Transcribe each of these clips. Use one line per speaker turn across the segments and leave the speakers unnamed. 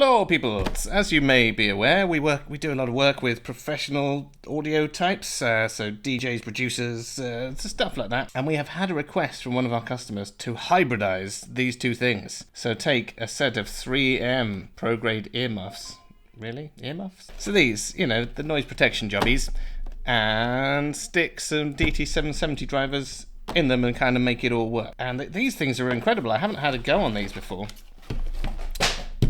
Hello people, as you may be aware, we do a lot of work with professional audio types, so DJs, producers, stuff like that, and we have had a request from one of our customers to hybridize these two things. So take a set of 3M pro-grade earmuffs, really? Earmuffs? So these, the noise protection jobbies, and stick some DT770 drivers in them and kind of make it all work. And these things are incredible. I haven't had a go on these before.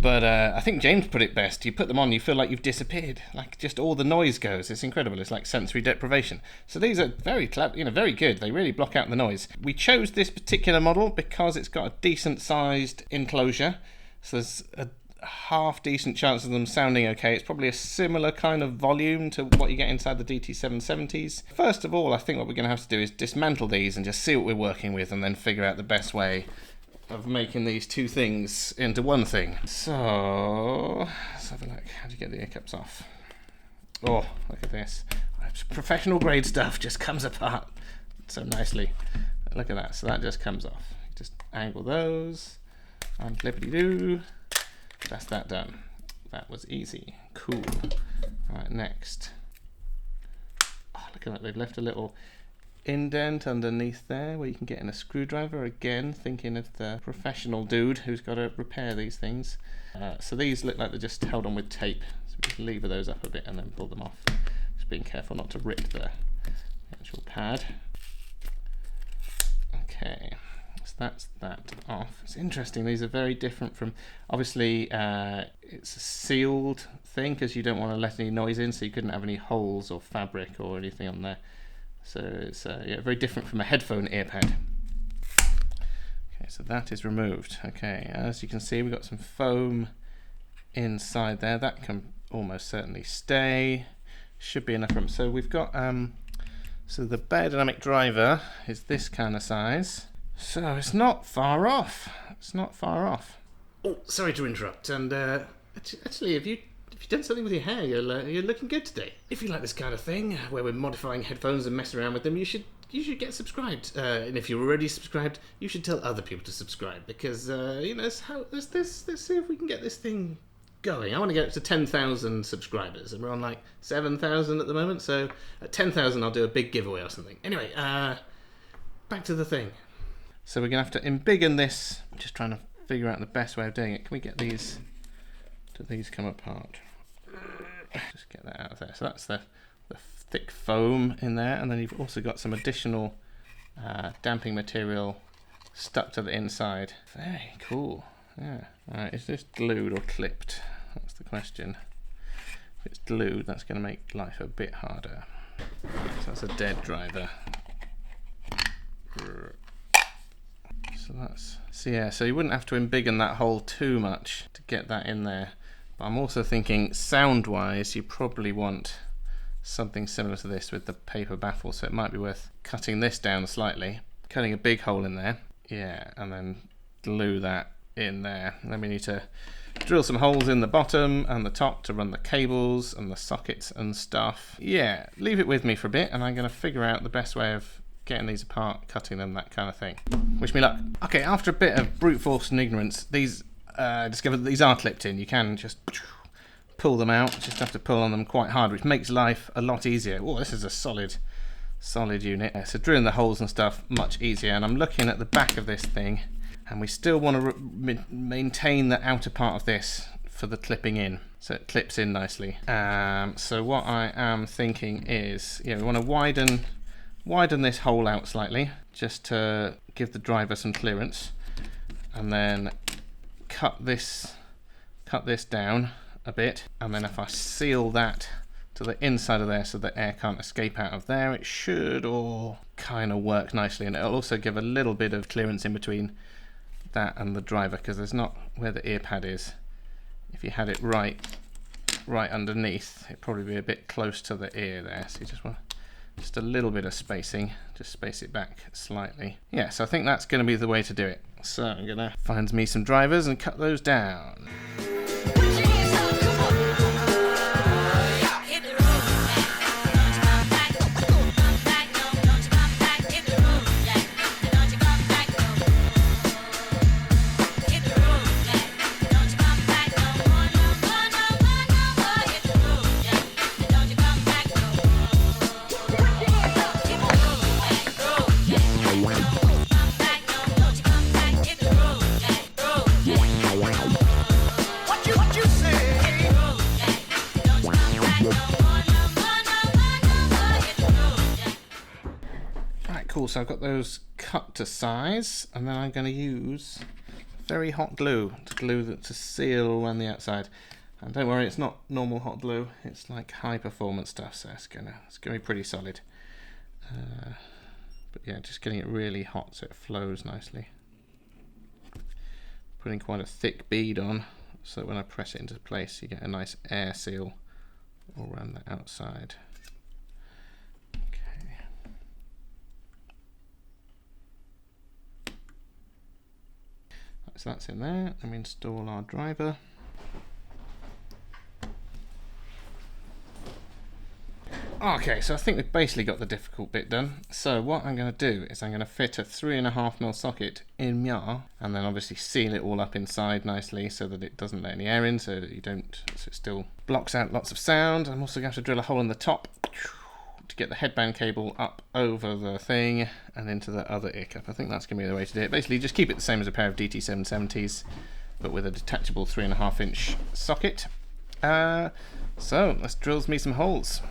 But I think James put it best. You put them on, you feel like you've disappeared. Like just all the noise goes. It's incredible. It's like sensory deprivation. So these are very very good. They really block out the noise. We chose this particular model because it's got a decent sized enclosure. So there's a half decent chance of them sounding okay. It's probably a similar kind of volume to what you get inside the DT770s. First of all, I think what we're going to have to do is dismantle these and just see what we're working with and then figure out the best way of making these two things into one thing. So let's have a look. How do you get the ear cups off? Oh, look at this. Professional grade stuff just comes apart so nicely. Look at that. So that just comes off. Just angle those and clippity-doo. That's that done. That was easy. Cool. Alright, next. Oh, look at that. They've left a little indent underneath there where you can get in a screwdriver, again thinking of the professional dude who's got to repair these things. So these look like they're just held on with tape, so we just lever those up a bit and then pull them off, just being careful not to rip the actual pad. Okay, so that's that off. It's interesting, these are very different from, obviously it's a sealed thing because you don't want to let any noise in, so you couldn't have any holes or fabric or anything on there. So it's very different from a headphone earpad. Okay, so that is removed. Okay, as you can see, we've got some foam inside there. That can almost certainly stay. Should be enough room. So we've got, so the Beyer dynamic driver is this kind of size. So it's not far off. It's not far off. Oh, sorry to interrupt. And actually, if you've done something with your hair, you're looking good today. If you like this kind of thing, where we're modifying headphones and messing around with them, you should get subscribed. And if you're already subscribed, you should tell other people to subscribe because let's see if we can get this thing going. I want to get up to 10,000 subscribers, and we're on like 7,000 at the moment. So at 10,000, I'll do a big giveaway or something. Anyway, back to the thing. So we're gonna have to embiggen this. I'm just trying to figure out the best way of doing it. Can we get these? Do these come apart? Just get that out of there. So that's the thick foam in there, and then you've also got some additional damping material stuck to the inside. Very cool. Yeah. Alright, is this glued or clipped? That's the question. If it's glued, that's going to make life a bit harder. So that's a dead driver. So you wouldn't have to embiggen that hole too much to get that in there. But I'm also thinking sound-wise, you probably want something similar to this with the paper baffle, so it might be worth cutting this down slightly, cutting a big hole in there, yeah, and then glue that in there. And then we need to drill some holes in the bottom and the top to run the cables and the sockets and stuff. Yeah, leave it with me for a bit, and I'm going to figure out the best way of getting these apart, cutting them, that kind of thing. Wish me luck. Okay, after a bit of brute force and ignorance, these discovered that these are clipped in. You can just pull them out, just have to pull on them quite hard, which makes life a lot easier. Oh, this is a solid unit. So drilling the holes and stuff, much easier. And I'm looking at the back of this thing, and we still want to maintain the outer part of this for the clipping in, so it clips in nicely. So what I am thinking is, we want to widen this hole out slightly, just to give the driver some clearance, and then cut this down a bit, and then if I seal that to the inside of there so the air can't escape out of there, it should all kind of work nicely, and it'll also give a little bit of clearance in between that and the driver, because there's not where the ear pad is. If you had it right underneath, it'd probably be a bit close to the ear there, so you just want just a little bit of spacing, just space it back slightly. Yeah, so I think that's going to be the way to do it. So I'm going to find me some drivers and cut those down. so I've got those cut to size, and then I'm going to use very hot glue to glue that to seal around the outside. And don't worry, it's not normal hot glue, it's like high performance stuff, so it's gonna be pretty solid. But yeah, just getting it really hot so it flows nicely. Putting quite a thick bead on, so when I press it into place you get a nice air seal all around the outside. Okay. So that's in there, and we install our driver. Okay, so I think we've basically got the difficult bit done. So what I'm going to do is I'm going to fit a 3.5mm socket in MIA, and then obviously seal it all up inside nicely so that it doesn't let any air in, so that so it still blocks out lots of sound. I'm also going to have to drill a hole in the top to get the headband cable up over the thing and into the other ear cup. I think that's going to be the way to do it. Basically just keep it the same as a pair of DT770s, but with a detachable 3.5-inch socket. So let's drill me some holes.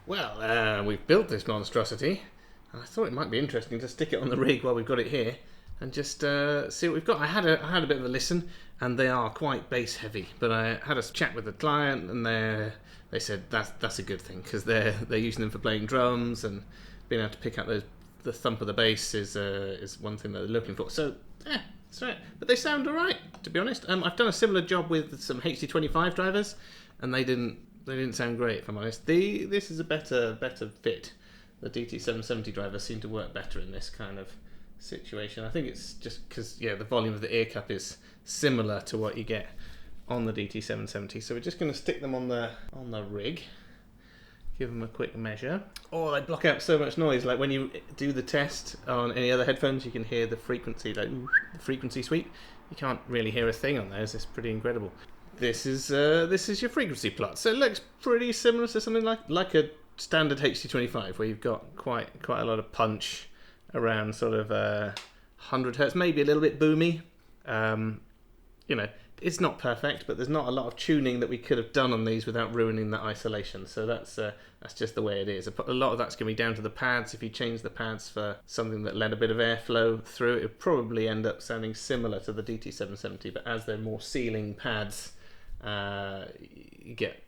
Well, we've built this monstrosity, and I thought it might be interesting to stick it on the rig while we've got it here, and just see what we've got. I had a bit of a listen, and they are quite bass heavy, but I had a chat with the client, and they said that's a good thing, because they're using them for playing drums, and being able to pick up the thump of the bass is one thing that they're looking for. So that's right. But they sound alright, to be honest. I've done a similar job with some HD25 drivers, and they didn't sound great, if I'm honest. This is a better fit. The DT770 drivers seem to work better in this kind of situation. I think it's just because the volume of the ear cup is similar to what you get on the DT770. So we're just going to stick them on the rig. Give them a quick measure. Oh, they block out so much noise. Like when you do the test on any other headphones, you can hear the frequency, like the frequency sweep. You can't really hear a thing on those. It's pretty incredible. This is your frequency plot. So it looks pretty similar to something like a standard HD25, where you've got quite a lot of punch around sort of 100 Hz, maybe a little bit boomy. It's not perfect, but there's not a lot of tuning that we could have done on these without ruining the isolation. So that's just the way it is. A lot of that's going to be down to the pads. If you change the pads for something that let a bit of airflow through, it would probably end up sounding similar to the DT770, but as they're more sealing pads, you get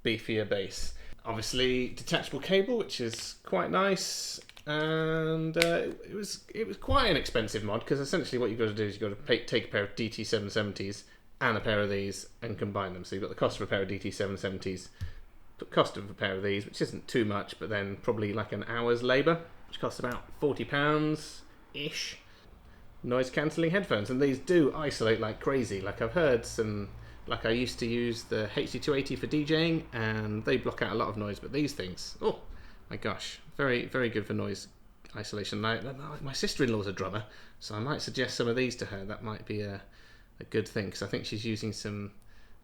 beefier bass. Obviously detachable cable, which is quite nice, and it was quite an expensive mod, because essentially what you've got to do is you've got to take a pair of DT770s and a pair of these and combine them. So you've got the cost of a pair of DT770s, cost of a pair of these, which isn't too much, but then probably like an hour's labour, which costs about £40-ish. Noise cancelling headphones, and these do isolate like crazy. Like I've heard some, like I used to use the HD280 for DJing, and they block out a lot of noise, but these things, oh my gosh, very, very good for noise isolation. Now, my sister-in-law's a drummer, so I might suggest some of these to her. That might be a good thing, because I think she's using some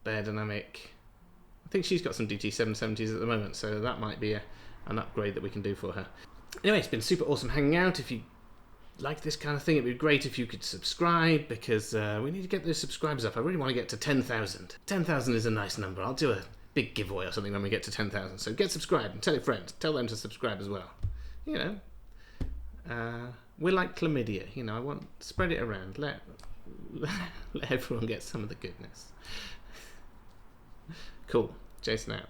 Beyer dynamic. I think she's got some DT770s at the moment, so that might be an upgrade that we can do for her. Anyway, it's been super awesome hanging out. If you like this kind of thing, it'd be great if you could subscribe, because we need to get those subscribers up. I really want to get to 10,000. 10,000 is a nice number. I'll do a big giveaway or something when we get to 10,000. So get subscribed and tell your friends. Tell them to subscribe as well. We're like chlamydia. I want spread it around. let everyone get some of the goodness. Cool. Jason out.